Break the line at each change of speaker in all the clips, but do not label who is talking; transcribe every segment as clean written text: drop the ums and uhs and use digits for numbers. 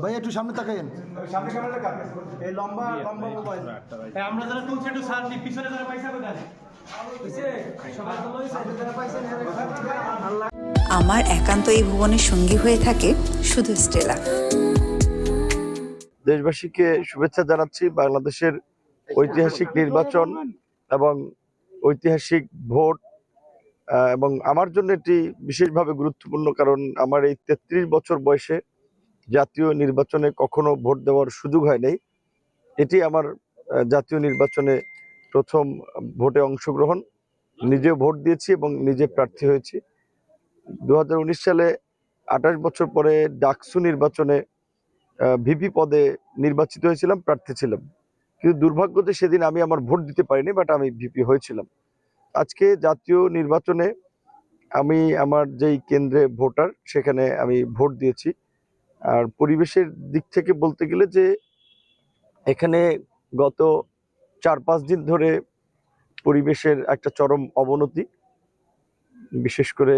ভাই একটু সামনে তাকাইন।
এই লম্বা লম্বা মোবাইল আমরা যারা টুল সেটু সার দি পিছনে যারা পয়সা কোথায়
আমার একান্ত এই ভুবনের সঙ্গী হয়ে থাকে শুধু স্টেলা।
দেশবাসীকে শুভেচ্ছা জানাচ্ছি। বাংলাদেশের ঐতিহাসিক নির্বাচন এবং ঐতিহাসিক ভোট, এবং আমার জন্য এটি বিশেষভাবে গুরুত্বপূর্ণ, কারণ আমার এই ৩৩ বছর বয়সে জাতীয় নির্বাচনে কখনো ভোট দেওয়ার সুযোগ হয় নাই। এটি আমার জাতীয় নির্বাচনে প্রথম ভোটে অংশগ্রহণ। নিজেও ভোট দিয়েছি এবং নিজে প্রার্থী হয়েছি। 2019 সালে 28 বছর পরে ডাকসু নির্বাচনে ভিপি পদে নির্বাচিত হয়েছিলাম, প্রার্থী ছিলাম। কিন্তু দুর্ভাগ্য যে সেদিন আমি আমার ভোট দিতে পারিনি, বাট আমি ভিপি হয়েছিলাম। আজকে জাতীয় নির্বাচনে আমি আমার যেই কেন্দ্রে ভোটার, সেখানে আমি ভোট দিয়েছি। আর পরিবেশের দিক থেকে বলতে গেলে যে এখানে গত 4-5 দিন ধরে পরিবেশের একটা চরম অবনতি, বিশেষ করে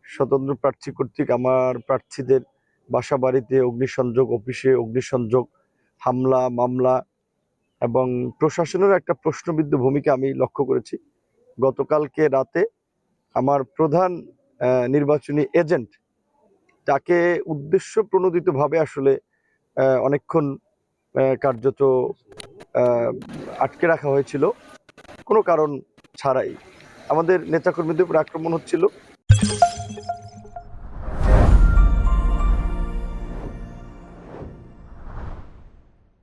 স্বতন্ত্র প্রার্থী কর্তৃক আমার প্রার্থীদের বাসা বাড়িতে অগ্নিসংযোগ, অফিসে অগ্নিসংযোগ, হামলা মামলা এবং প্রশাসনের একটা প্রশ্নবিদ্ধ ভূমিকা আমি লক্ষ্য করেছি। গতকালকে রাতে আমার প্রধান নির্বাচনী এজেন্ট, তাকে উদ্দেশ্য প্রণোদিতভাবে আসলে অনেকক্ষণ কার্যত আটকে রাখা হয়েছিল কোনো কারণ ছাড়াই। আমাদের নেতাকর্মীদের উপর আক্রমণ হচ্ছিল।